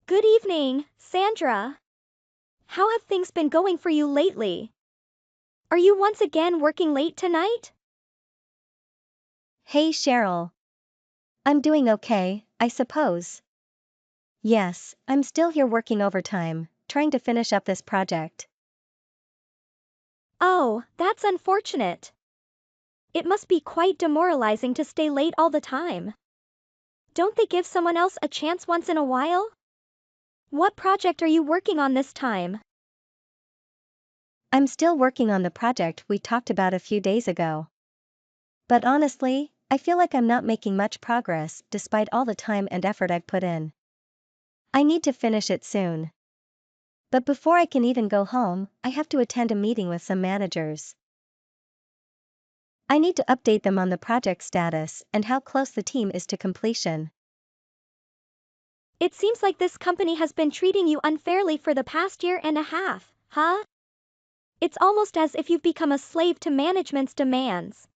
Good evening, Sandra. How have things been going for you lately? Are you once again working late tonight? Hey Cheryl. I'm doing okay, I suppose. Yes, I'm still here working overtime, trying to finish up this project. Oh, that's unfortunate. It must be quite demoralizing to stay late all the time. Don't they give someone else a chance once in a while? What project are you working on this time? I'm still working on the project we talked about a few days ago. But honestly, I feel like I'm not making much progress despite all the time and effort I've put in. I need to finish it soon. But before I can even go home, I have to attend a meeting with some managers. I need to update them on the project status and how close the team is to completion. It seems like this company has been treating you unfairly for the past year and a half, huh? It's almost as if you've become a slave to management's demands.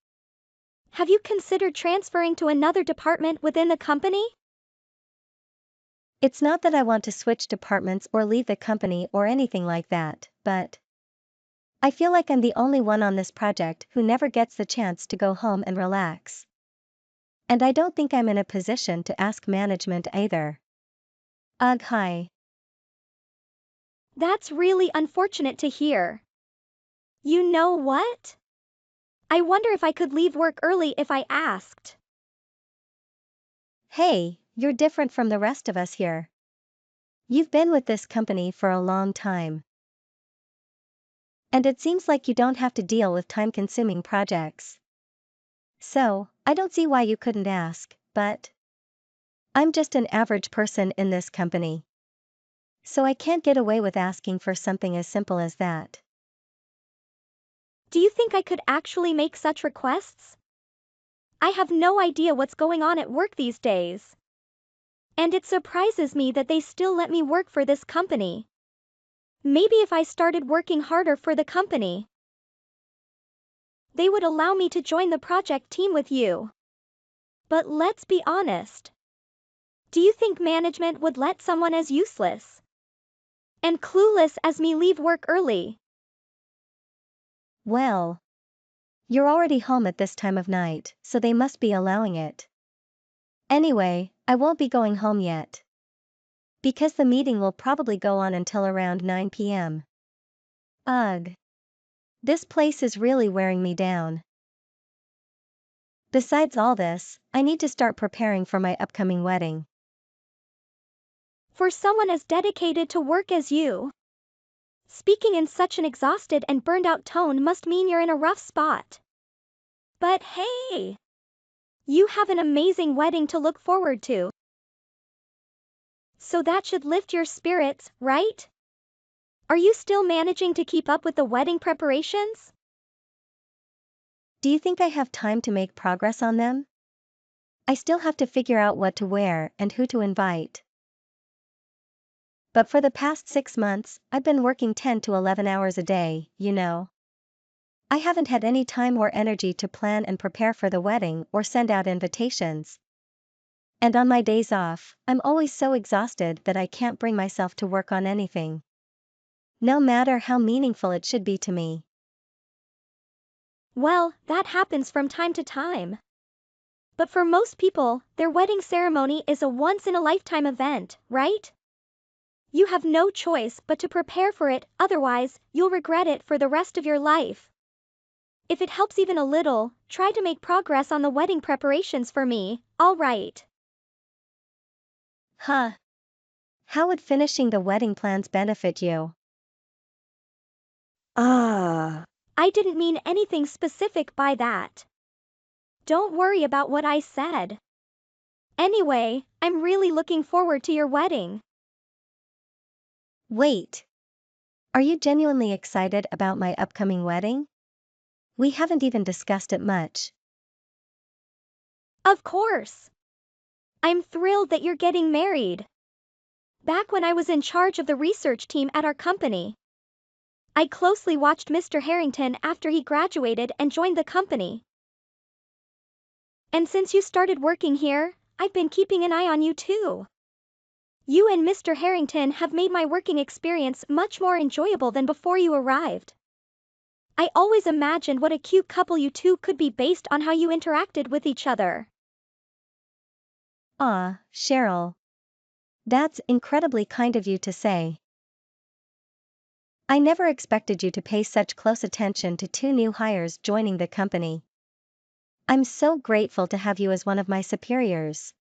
Have you considered transferring to another department within the company? It's not that I want to switch departments or leave the company or anything like that, but I feel like I'm the only one on this project who never gets the chance to go home and relax. And I don't think I'm in a position to ask management either. Ugh, hi. That's really unfortunate to hear. You know what? I wonder if I could leave work early if I asked. Hey, you're different from the rest of us here. You've been with this company for a long time. And it seems like you don't have to deal with time-consuming projects. So, I don't see why you couldn't ask, but I'm just an average person in this company. So I can't get away with asking for something as simple as that. Do you think I could actually make such requests? I have no idea what's going on at work these days. And it surprises me that they still let me work for this company. Maybe if I started working harder for the company, they would allow me to join the project team with you. But let's be honest. Do you think management would let someone as useless and clueless as me leave work early? Well, you're already home at this time of night, so they must be allowing it. Anyway, I won't be going home yet. Because the meeting will probably go on until around 9 p.m. Ugh. This place is really wearing me down. Besides all this, I need to start preparing for my upcoming wedding. For someone as dedicated to work as you, speaking in such an exhausted and burned out tone must mean you're in a rough spot. But hey, you have an amazing wedding to look forward to. So that should lift your spirits, right? Are you still managing to keep up with the wedding preparations? Do you think I have time to make progress on them? I still have to figure out what to wear and who to invite. But for the past 6 months, I've been working 10 to 11 hours a day, you know. I haven't had any time or energy to plan and prepare for the wedding or send out invitations. And on my days off, I'm always so exhausted that I can't bring myself to work on anything. No matter how meaningful it should be to me. Well, that happens from time to time. But for most people, their wedding ceremony is a once-in-a-lifetime event, right? You have no choice but to prepare for it, otherwise, you'll regret it for the rest of your life. If it helps even a little, try to make progress on the wedding preparations for me, alright? Huh. How would finishing the wedding plans benefit you? I didn't mean anything specific by that. Don't worry about what I said. Anyway, I'm really looking forward to your wedding. Wait. Are you genuinely excited about my upcoming wedding? We haven't even discussed it much. Of course. I'm thrilled that you're getting married. Back when I was in charge of the research team at our company, I closely watched Mr. Harrington after he graduated and joined the company. And since you started working here, I've been keeping an eye on you too. You and Mr. Harrington have made my working experience much more enjoyable than before you arrived. I always imagined what a cute couple you two could be based on how you interacted with each other. Ah, Cheryl. That's incredibly kind of you to say. I never expected you to pay such close attention to two new hires joining the company. I'm so grateful to have you as one of my superiors.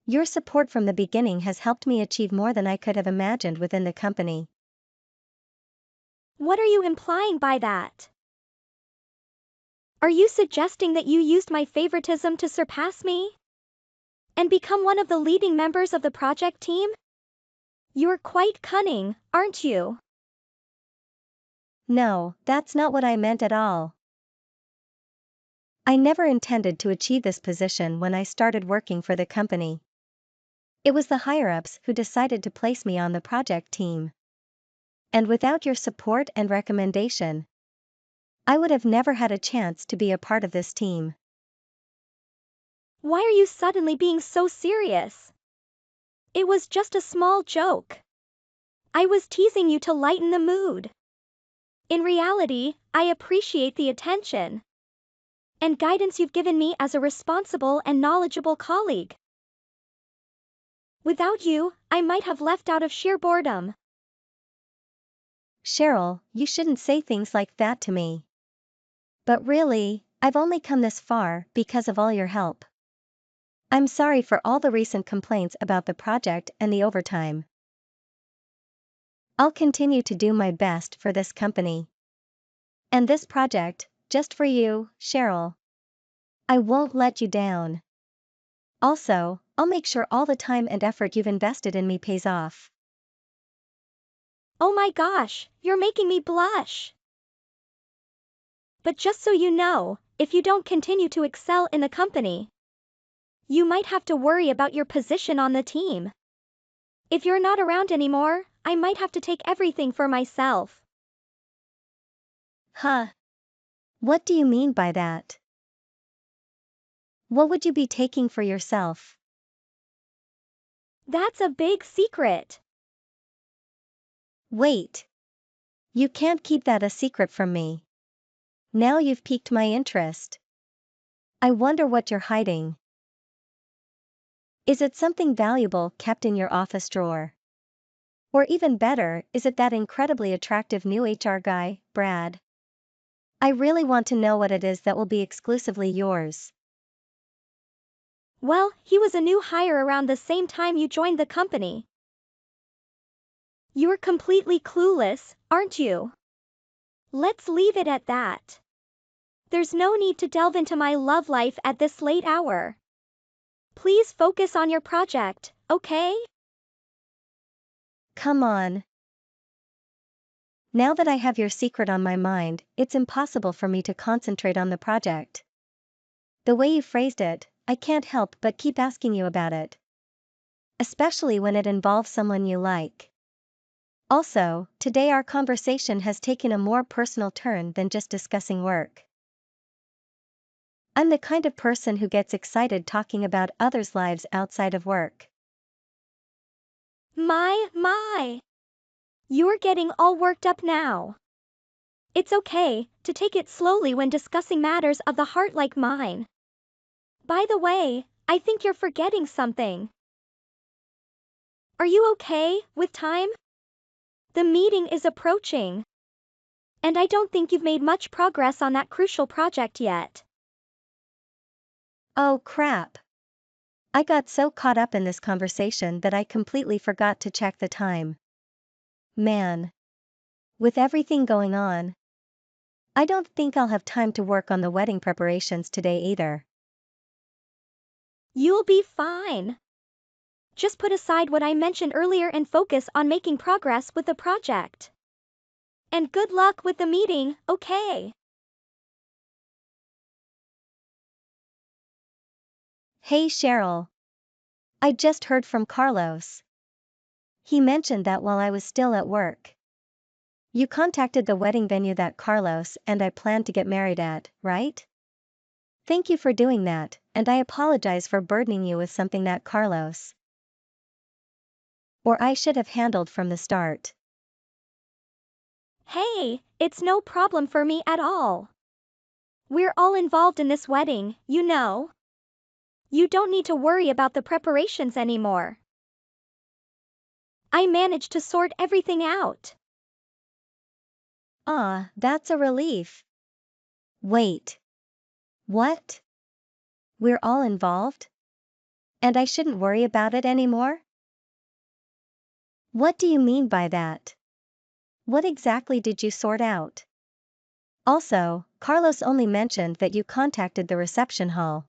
Your support from the beginning has helped me achieve more than I could have imagined within the company. What are you implying by that? Are you suggesting that you used my favoritism to surpass me? And become one of the leading members of the project team? You're quite cunning, aren't you? No, that's not what I meant at all. I never intended to achieve this position when I started working for the company. It was the higher-ups who decided to place me on the project team. And without your support and recommendation, I would have never had a chance to be a part of this team. Why are you suddenly being so serious? It was just a small joke. I was teasing you to lighten the mood. In reality, I appreciate the attention and guidance you've given me as a responsible and knowledgeable colleague. Without you, I might have left out of sheer boredom. Cheryl, you shouldn't say things like that to me. But really, I've only come this far because of all your help. I'm sorry for all the recent complaints about the project and the overtime. I'll continue to do my best for this company. And this project, just for you, Cheryl. I won't let you down. Also, I'll make sure all the time and effort you've invested in me pays off. Oh my gosh, you're making me blush. But just so you know, if you don't continue to excel in the company, you might have to worry about your position on the team. If you're not around anymore, I might have to take everything for myself. Huh? What do you mean by that? What would you be taking for yourself? That's a big secret. Wait. You can't keep that a secret from me. Now you've piqued my interest. I wonder what you're hiding. Is it something valuable kept in your office drawer? Or even better, is it that incredibly attractive new HR guy, Brad? I really want to know what it is that will be exclusively yours. Well, he was a new hire around the same time you joined the company. You're completely clueless, aren't you? Let's leave it at that. There's no need to delve into my love life at this late hour. Please focus on your project, okay? Come on. Now that I have your secret on my mind, it's impossible for me to concentrate on the project. The way you phrased it, I can't help but keep asking you about it. Especially when it involves someone you like. Also, today our conversation has taken a more personal turn than just discussing work. I'm the kind of person who gets excited talking about others' lives outside of work. My. You're getting all worked up now. It's okay to take it slowly when discussing matters of the heart like mine. By the way, I think you're forgetting something. Are you okay with time? The meeting is approaching. And I don't think you've made much progress on that crucial project yet. Oh crap. I got so caught up in this conversation that I completely forgot to check the time. Man. With everything going on, I don't think I'll have time to work on the wedding preparations today either. You'll be fine. Just put aside what I mentioned earlier and focus on making progress with the project. And good luck with the meeting, okay? Hey Cheryl. I just heard from Carlos. He mentioned that while I was still at work. You contacted the wedding venue that Carlos and I planned to get married at, right? Thank you for doing that, and I apologize for burdening you with something that Carlos Or I should have handled from the start. Hey, it's no problem for me at all. We're all involved in this wedding, you know. You don't need to worry about the preparations anymore. I managed to sort everything out. Ah, that's a relief. Wait. What? We're all involved? And I shouldn't worry about it anymore? What do you mean by that? What exactly did you sort out? Also, Carlos only mentioned that you contacted the reception hall.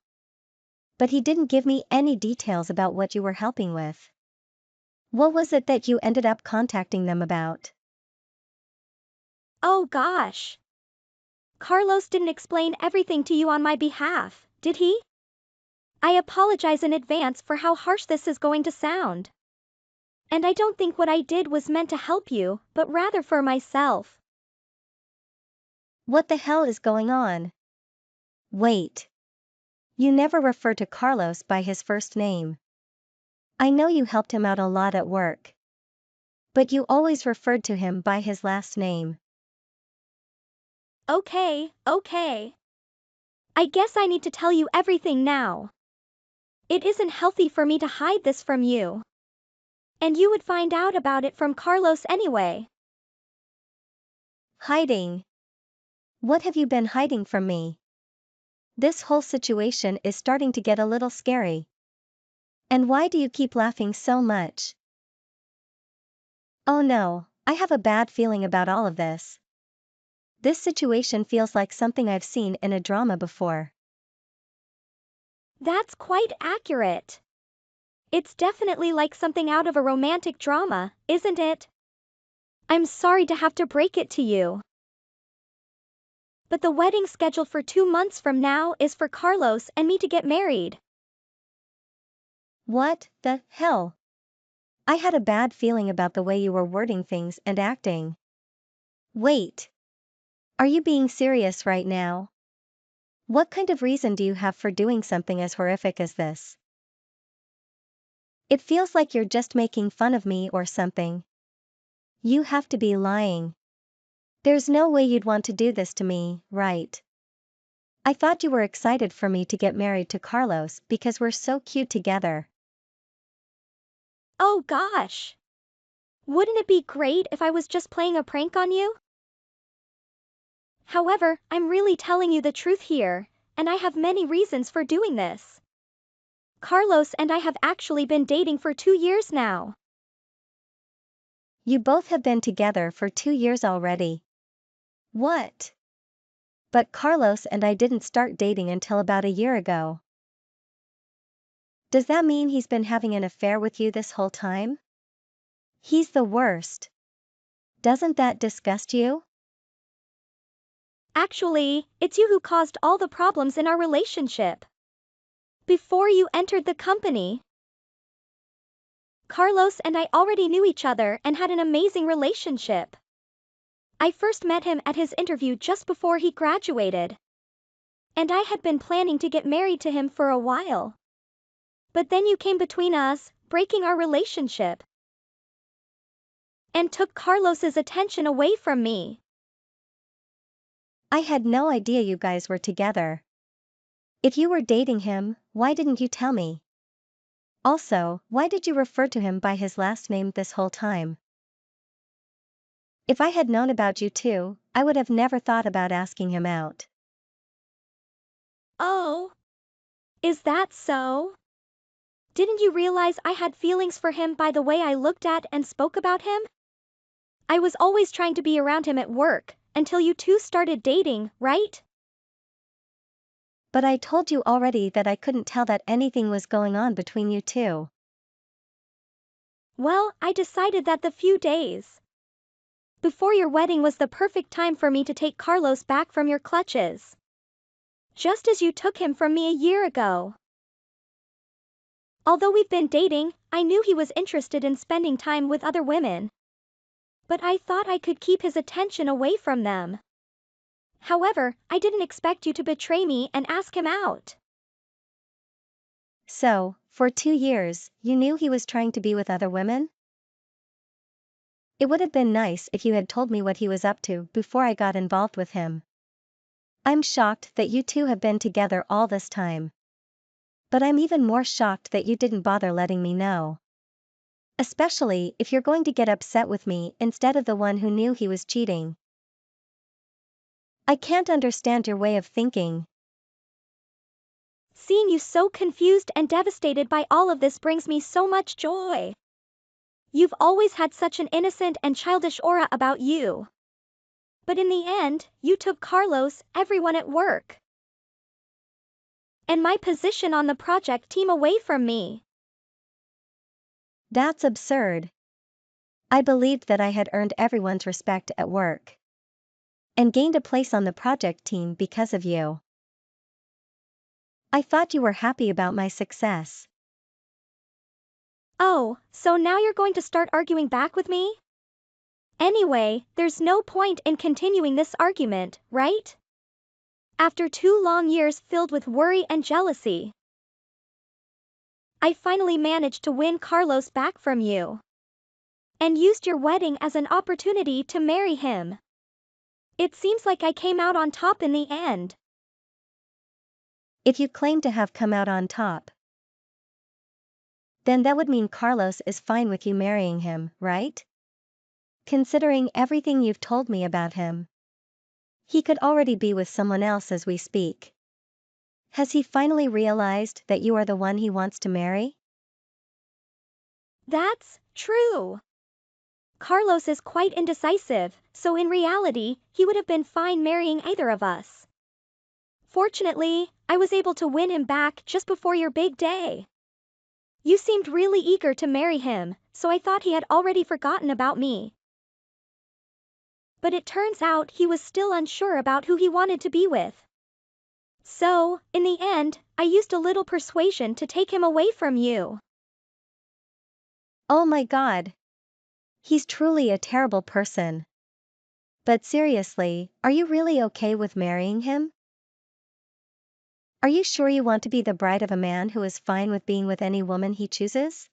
But he didn't give me any details about what you were helping with. What was it that you ended up contacting them about? Oh gosh. Carlos didn't explain everything to you on my behalf, did he? I apologize in advance for how harsh this is going to sound. And I don't think what I did was meant to help you, but rather for myself. What the hell is going on? Wait. You never refer to Carlos by his first name. I know you helped him out a lot at work. But you always referred to him by his last name. Okay. I guess I need to tell you everything now. It isn't healthy for me to hide this from you. And you would find out about it from Carlos anyway. Hiding. What have you been hiding from me? This whole situation is starting to get a little scary. And why do you keep laughing so much? Oh no, I have a bad feeling about all of this. This situation feels like something I've seen in a drama before. That's quite accurate. It's definitely like something out of a romantic drama, isn't it? I'm sorry to have to break it to you. But the wedding scheduled for 2 months from now is for Carlos and me to get married. What the hell? I had a bad feeling about the way you were wording things and acting. Wait. Are you being serious right now? What kind of reason do you have for doing something as horrific as this? It feels like you're just making fun of me or something. You have to be lying. There's no way you'd want to do this to me, right? I thought you were excited for me to get married to Carlos because we're so cute together. Oh gosh. Wouldn't it be great if I was just playing a prank on you? However, I'm really telling you the truth here, and I have many reasons for doing this. Carlos and I have actually been dating for 2 years now. You both have been together for 2 years already. What? But Carlos and I didn't start dating until about a year ago. Does that mean he's been having an affair with you this whole time? He's the worst. Doesn't that disgust you? Actually, it's you who caused all the problems in our relationship. Before you entered the company, Carlos and I already knew each other and had an amazing relationship. I first met him at his interview just before he graduated. And I had been planning to get married to him for a while. But then you came between us, breaking our relationship. And took Carlos's attention away from me. I had no idea you guys were together. If you were dating him, why didn't you tell me? Also, why did you refer to him by his last name this whole time? If I had known about you too, I would have never thought about asking him out. Oh, is that so? Didn't you realize I had feelings for him by the way I looked at and spoke about him? I was always trying to be around him at work, until you two started dating, right? But I told you already that I couldn't tell that anything was going on between you two. Well, I decided that the few days before your wedding was the perfect time for me to take Carlos back from your clutches. Just as you took him from me a year ago. Although we've been dating, I knew he was interested in spending time with other women. But I thought I could keep his attention away from them. However, I didn't expect you to betray me and ask him out. So, for 2 years, you knew he was trying to be with other women? It would have been nice if you had told me what he was up to before I got involved with him. I'm shocked that you two have been together all this time. But I'm even more shocked that you didn't bother letting me know. Especially if you're going to get upset with me instead of the one who knew he was cheating. I can't understand your way of thinking. Seeing you so confused and devastated by all of this brings me so much joy. You've always had such an innocent and childish aura about you. But in the end, you took Carlos, everyone at work, and my position on the project team away from me. That's absurd. I believed that I had earned everyone's respect at work. And gained a place on the project team because of you. I thought you were happy about my success. Oh, so now you're going to start arguing back with me? Anyway, there's no point in continuing this argument, right? After 2 long years filled with worry and jealousy, I finally managed to win Carlos back from you. And used your wedding as an opportunity to marry him. It seems like I came out on top in the end. If you claim to have come out on top, then that would mean Carlos is fine with you marrying him, right? Considering everything you've told me about him. He could already be with someone else as we speak. Has he finally realized that you are the one he wants to marry? That's true. Carlos is quite indecisive, so in reality, he would have been fine marrying either of us. Fortunately, I was able to win him back just before your big day. You seemed really eager to marry him, so I thought he had already forgotten about me. But it turns out he was still unsure about who he wanted to be with. So, in the end, I used a little persuasion to take him away from you. Oh my God. He's truly a terrible person. But seriously, are you really okay with marrying him? Are you sure you want to be the bride of a man who is fine with being with any woman he chooses?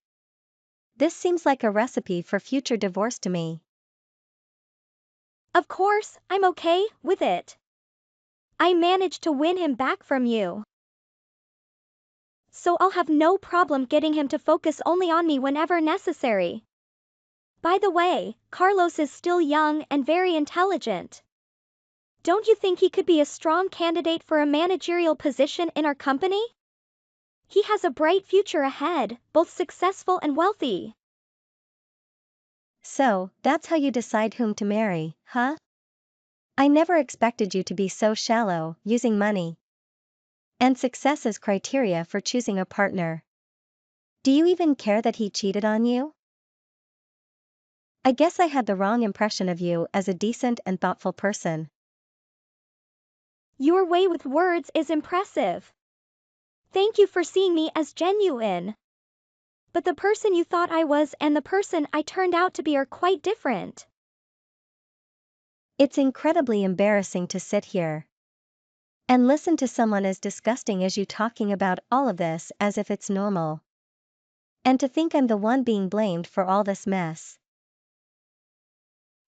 This seems like a recipe for future divorce to me. Of course, I'm okay with it. I managed to win him back from you. So I'll have no problem getting him to focus only on me whenever necessary. By the way, Carlos is still young and very intelligent. Don't you think he could be a strong candidate for a managerial position in our company? He has a bright future ahead, both successful and wealthy. So, that's how you decide whom to marry, huh? I never expected you to be so shallow, using money and success as criteria for choosing a partner. Do you even care that he cheated on you? I guess I had the wrong impression of you as a decent and thoughtful person. Your way with words is impressive. Thank you for seeing me as genuine. But the person you thought I was and the person I turned out to be are quite different. It's incredibly embarrassing to sit here and listen to someone as disgusting as you talking about all of this as if it's normal. And to think I'm the one being blamed for all this mess.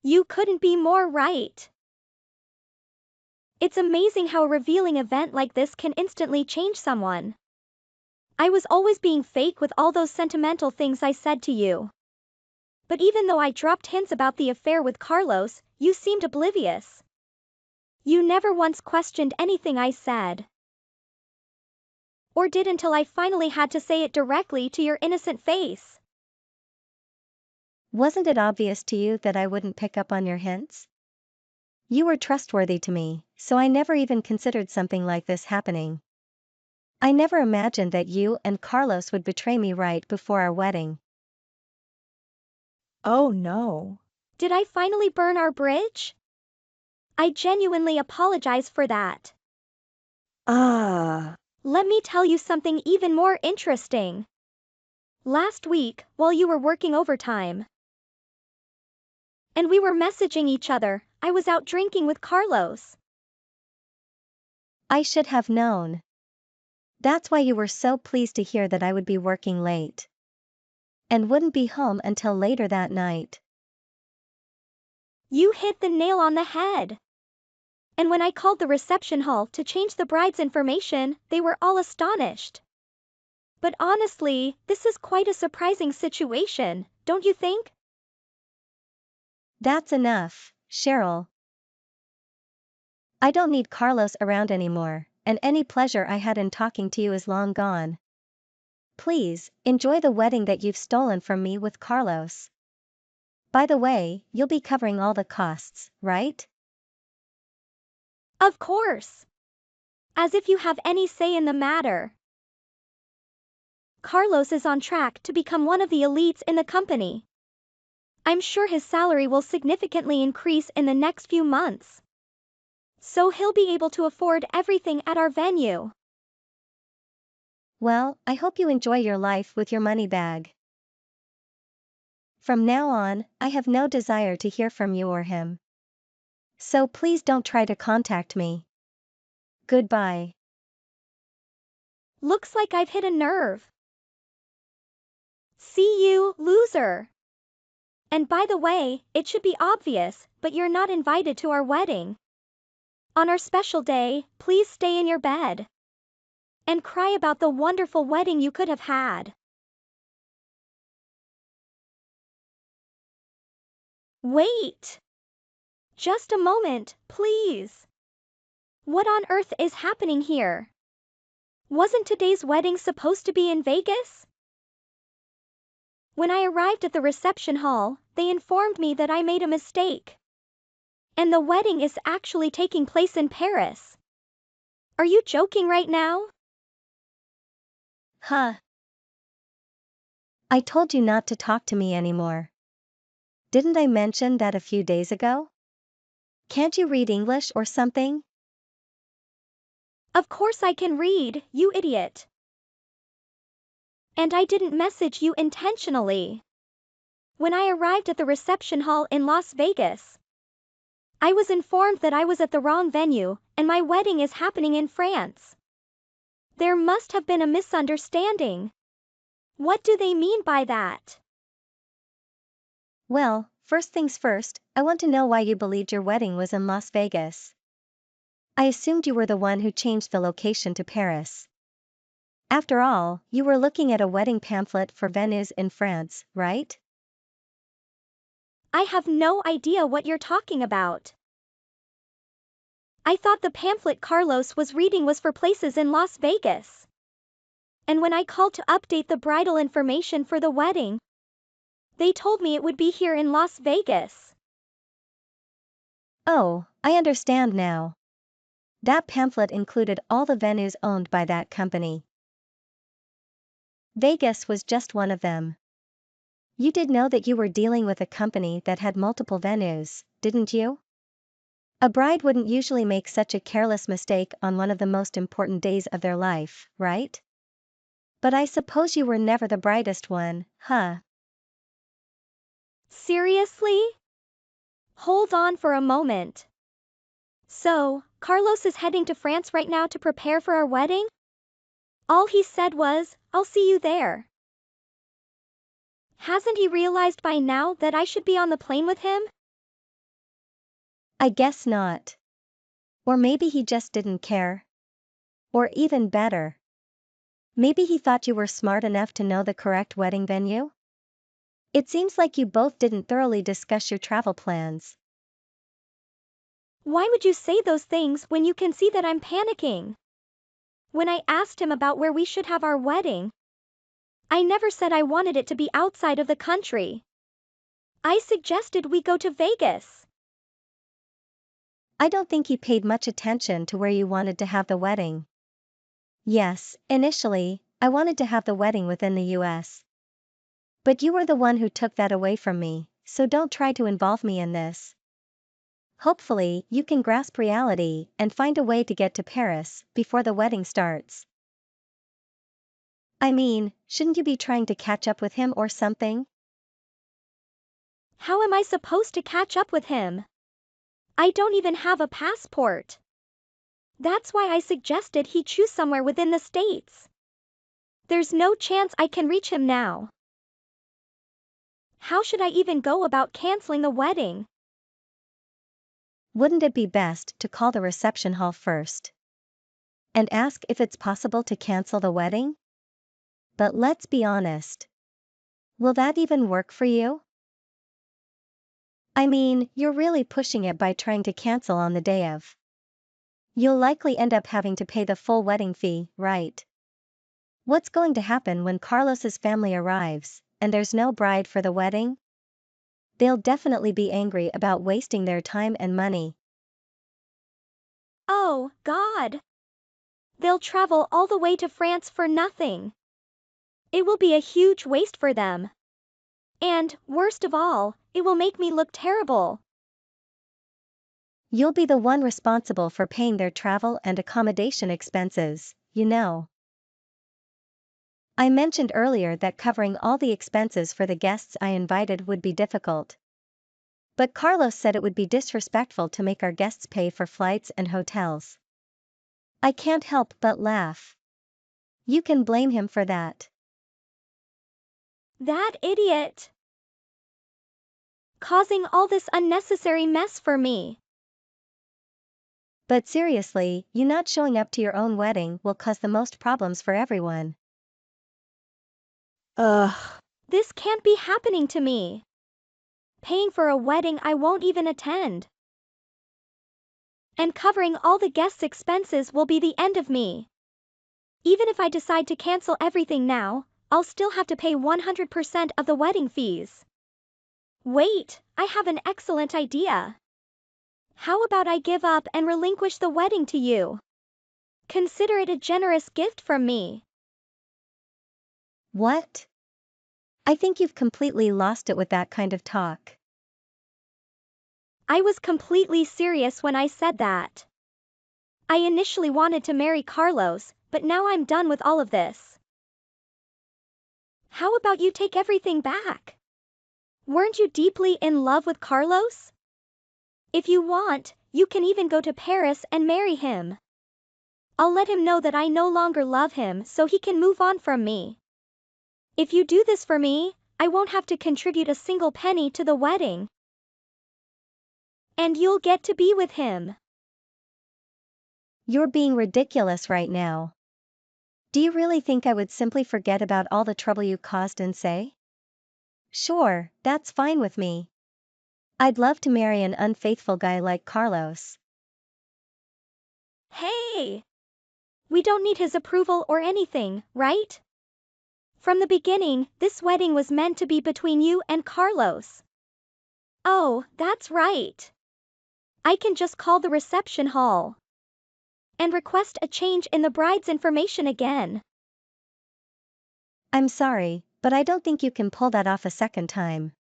You couldn't be more right. It's amazing how a revealing event like this can instantly change someone. I was always being fake with all those sentimental things I said to you. But even though I dropped hints about the affair with Carlos, you seemed oblivious. You never once questioned anything I said. Or did until I finally had to say it directly to your innocent face. Wasn't it obvious to you that I wouldn't pick up on your hints? You were trustworthy to me, so I never even considered something like this happening. I never imagined that you and Carlos would betray me right before our wedding. Oh no. Did I finally burn our bridge? I genuinely apologize for that. Ah. Let me tell you something even more interesting. Last week, while you were working overtime, and we were messaging each other, I was out drinking with Carlos. I should have known. That's why you were so pleased to hear that I would be working late and wouldn't be home until later that night. You hit the nail on the head. And when I called the reception hall to change the bride's information, they were all astonished. But honestly, this is quite a surprising situation, don't you think? That's enough, Cheryl. I don't need Carlos around anymore, and any pleasure I had in talking to you is long gone. Please, enjoy the wedding that you've stolen from me with Carlos. By the way, you'll be covering all the costs, right? Of course. As if you have any say in the matter. Carlos is on track to become one of the elites in the company. I'm sure his salary will significantly increase in the next few months. So he'll be able to afford everything at our venue. Well, I hope you enjoy your life with your money bag. From now on, I have no desire to hear from you or him. So please don't try to contact me. Goodbye. Looks like I've hit a nerve. See you, loser. And by the way, it should be obvious, but you're not invited to our wedding. On our special day, please stay in your bed. And cry about the wonderful wedding you could have had. Wait. Just a moment, please. What on earth is happening here? Wasn't today's wedding supposed to be in Vegas? When I arrived at the reception hall, they informed me that I made a mistake. And the wedding is actually taking place in Paris. Are you joking right now? Huh. I told you not to talk to me anymore. Didn't I mention that a few days ago? Can't you read English or something? Of course I can read, you idiot. And I didn't message you intentionally. When I arrived at the reception hall in Las Vegas, I was informed that I was at the wrong venue, and my wedding is happening in France. There must have been a misunderstanding. What do they mean by that? Well, first things first, I want to know why you believed your wedding was in Las Vegas. I assumed you were the one who changed the location to Paris. After all, you were looking at a wedding pamphlet for venues in France, right? I have no idea what you're talking about. I thought the pamphlet Carlos was reading was for places in Las Vegas. And when I called to update the bridal information for the wedding, they told me it would be here in Las Vegas. Oh, I understand now. That pamphlet included all the venues owned by that company. Vegas was just one of them. You did know that you were dealing with a company that had multiple venues, didn't you? A bride wouldn't usually make such a careless mistake on one of the most important days of their life, right? But I suppose you were never the brightest one, huh? Seriously? Hold on for a moment. So, Carlos is heading to France right now to prepare for our wedding? All he said was, "I'll see you there." Hasn't he realized by now that I should be on the plane with him? I guess not. Or maybe he just didn't care. Or even better, maybe he thought you were smart enough to know the correct wedding venue? It seems like you both didn't thoroughly discuss your travel plans. Why would you say those things when you can see that I'm panicking? When I asked him about where we should have our wedding, I never said I wanted it to be outside of the country. I suggested we go to Vegas. I don't think he paid much attention to where you wanted to have the wedding. Yes, initially, I wanted to have the wedding within the US. But you were the one who took that away from me, so don't try to involve me in this. Hopefully, you can grasp reality and find a way to get to Paris before the wedding starts. I mean, shouldn't you be trying to catch up with him or something? How am I supposed to catch up with him? I don't even have a passport. That's why I suggested he choose somewhere within the States. There's no chance I can reach him now. How should I even go about canceling the wedding? Wouldn't it be best to call the reception hall first and ask if it's possible to cancel the wedding? But let's be honest. Will that even work for you? I mean, you're really pushing it by trying to cancel on the day of. You'll likely end up having to pay the full wedding fee, right? What's going to happen when Carlos's family arrives, and there's no bride for the wedding? They'll definitely be angry about wasting their time and money. Oh, God. They'll travel all the way to France for nothing. It will be a huge waste for them. And, worst of all, it will make me look terrible. You'll be the one responsible for paying their travel and accommodation expenses, you know. I mentioned earlier that covering all the expenses for the guests I invited would be difficult. But Carlos said it would be disrespectful to make our guests pay for flights and hotels. I can't help but laugh. You can blame him for that. That idiot. Causing all this unnecessary mess for me. But seriously, you not showing up to your own wedding will cause the most problems for everyone. Ugh. This can't be happening to me. Paying for a wedding I won't even attend. And covering all the guests' expenses will be the end of me. Even if I decide to cancel everything now, I'll still have to pay 100% of the wedding fees. Wait, I have an excellent idea. How about I give up and relinquish the wedding to you? Consider it a generous gift from me. What? I think you've completely lost it with that kind of talk. I was completely serious when I said that. I initially wanted to marry Carlos, but now I'm done with all of this. How about you take everything back? Weren't you deeply in love with Carlos? If you want, you can even go to Paris and marry him. I'll let him know that I no longer love him so he can move on from me. If you do this for me, I won't have to contribute a single penny to the wedding. And you'll get to be with him. You're being ridiculous right now. Do you really think I would simply forget about all the trouble you caused and say? Sure, that's fine with me. I'd love to marry an unfaithful guy like Carlos. Hey! We don't need his approval or anything, right? From the beginning, this wedding was meant to be between you and Carlos. Oh, that's right. I can just call the reception hall and request a change in the bride's information again. I'm sorry, but I don't think you can pull that off a second time.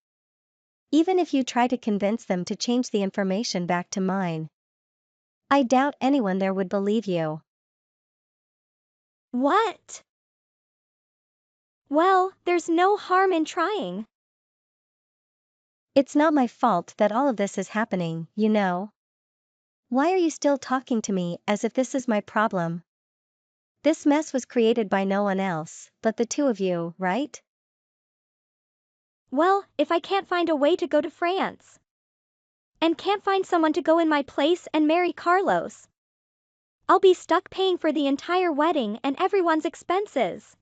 Even if you try to convince them to change the information back to mine, I doubt anyone there would believe you. What? Well, there's no harm in trying. It's not my fault that all of this is happening, you know. Why are you still talking to me as if this is my problem? This mess was created by no one else, but the two of you, right? Well, if I can't find a way to go to France and can't find someone to go in my place and marry Carlos, I'll be stuck paying for the entire wedding and everyone's expenses.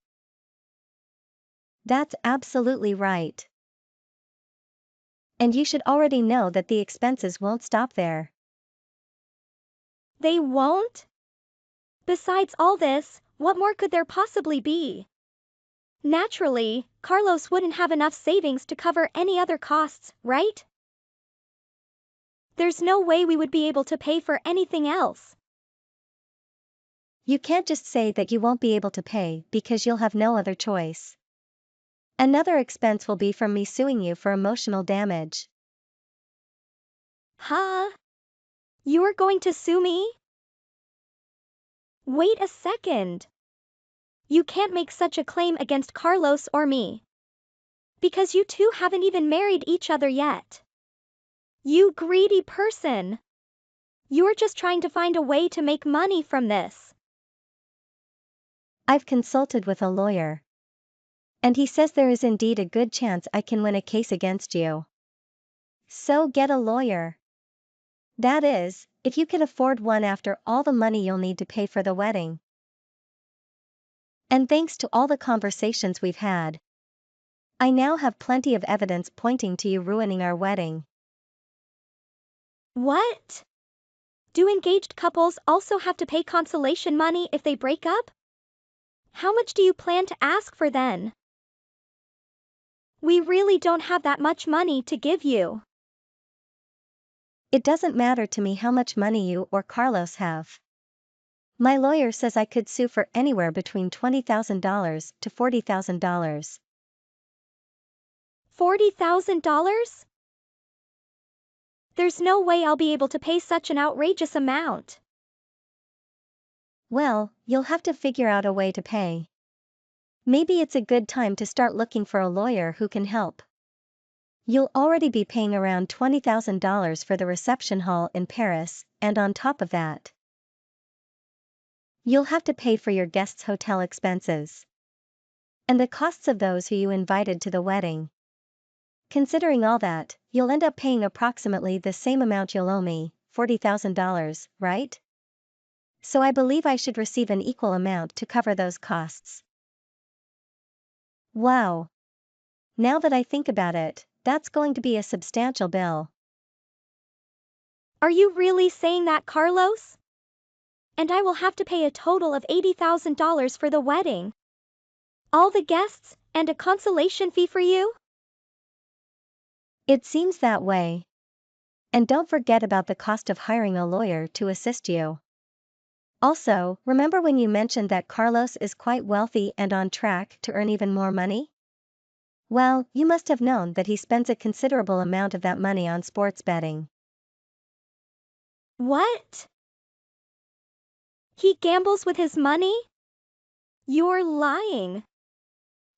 That's absolutely right. And you should already know that the expenses won't stop there. They won't? Besides all this, what more could there possibly be? Naturally, Carlos wouldn't have enough savings to cover any other costs, right? There's no way we would be able to pay for anything else. You can't just say that you won't be able to pay because you'll have no other choice. Another expense will be from me suing you for emotional damage. Huh? You're going to sue me? Wait a second. You can't make such a claim against Carlos or me. Because you two haven't even married each other yet. You greedy person. You're just trying to find a way to make money from this. I've consulted with a lawyer. And he says there is indeed a good chance I can win a case against you. So get a lawyer. That is, if you can afford one after all the money you'll need to pay for the wedding. And thanks to all the conversations we've had, I now have plenty of evidence pointing to you ruining our wedding. What? Do engaged couples also have to pay consolation money if they break up? How much do you plan to ask for then? We really don't have that much money to give you. It doesn't matter to me how much money you or Carlos have. My lawyer says I could sue for anywhere between $20,000 to $40,000. $40,000? There's no way I'll be able to pay such an outrageous amount. Well, you'll have to figure out a way to pay. Maybe it's a good time to start looking for a lawyer who can help. You'll already be paying around $20,000 for the reception hall in Paris, and on top of that, you'll have to pay for your guests' hotel expenses and the costs of those who you invited to the wedding. Considering all that, you'll end up paying approximately the same amount you'll owe me, $40,000, right? So I believe I should receive an equal amount to cover those costs. Wow. Now that I think about it, that's going to be a substantial bill. Are you really saying that, Carlos? And I will have to pay a total of $80,000 for the wedding. All the guests, and a consolation fee for you? It seems that way. And don't forget about the cost of hiring a lawyer to assist you. Also, remember when you mentioned that Carlos is quite wealthy and on track to earn even more money? Well, you must have known that he spends a considerable amount of that money on sports betting. What? He gambles with his money? You're lying.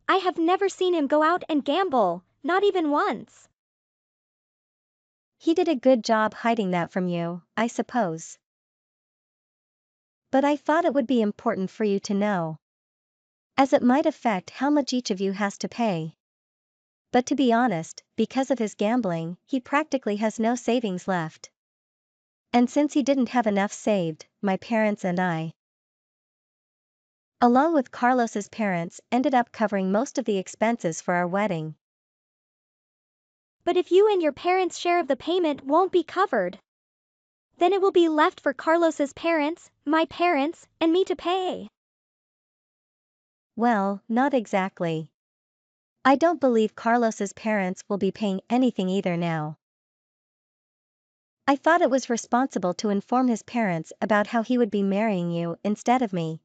I have never seen him go out and gamble, not even once. He did a good job hiding that from you, I suppose. But I thought it would be important for you to know, as it might affect how much each of you has to pay. But to be honest, because of his gambling, he practically has no savings left. And since he didn't have enough saved, my parents and I, along with Carlos's parents, ended up covering most of the expenses for our wedding. But if you and your parents' share of the payment won't be covered, then it will be left for Carlos's parents, my parents, and me to pay. Well, not exactly. I don't believe Carlos's parents will be paying anything either now. I thought it was responsible to inform his parents about how he would be marrying you instead of me.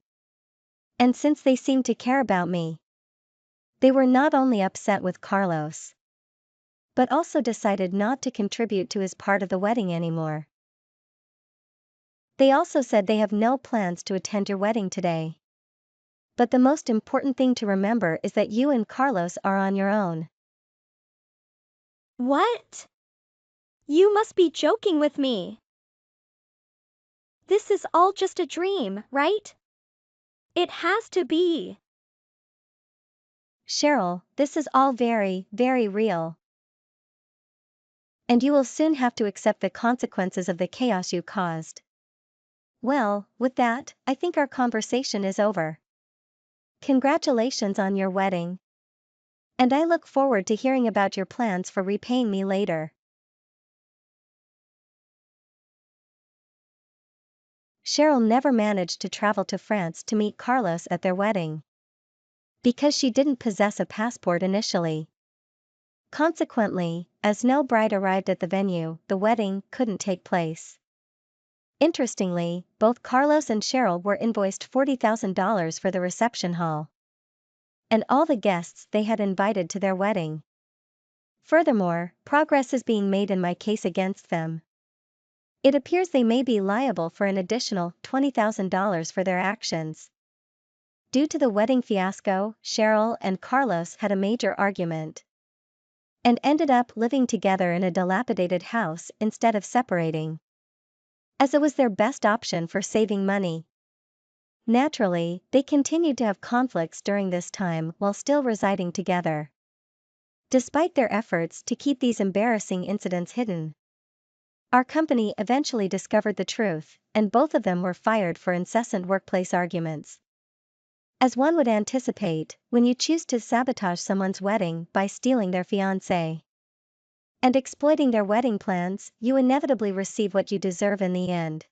And since they seemed to care about me, they were not only upset with Carlos, but also decided not to contribute to his part of the wedding anymore. They also said they have no plans to attend your wedding today. But the most important thing to remember is that you and Carlos are on your own. What? You must be joking with me. This is all just a dream, right? It has to be. Cheryl, this is all very, very real. And you will soon have to accept the consequences of the chaos you caused. Well, with that, I think our conversation is over. Congratulations on your wedding. And I look forward to hearing about your plans for repaying me later. Cheryl never managed to travel to France to meet Carlos at their wedding, because she didn't possess a passport initially. Consequently, as no bride arrived at the venue, the wedding couldn't take place. Interestingly, both Carlos and Cheryl were invoiced $40,000 for the reception hall and all the guests they had invited to their wedding. Furthermore, progress is being made in my case against them. It appears they may be liable for an additional $20,000 for their actions. Due to the wedding fiasco, Cheryl and Carlos had a major argument and ended up living together in a dilapidated house instead of separating, as it was their best option for saving money. Naturally, they continued to have conflicts during this time while still residing together, despite their efforts to keep these embarrassing incidents hidden. Our company eventually discovered the truth, and both of them were fired for incessant workplace arguments. As one would anticipate, when you choose to sabotage someone's wedding by stealing their fiancé and exploiting their wedding plans, you inevitably receive what you deserve in the end.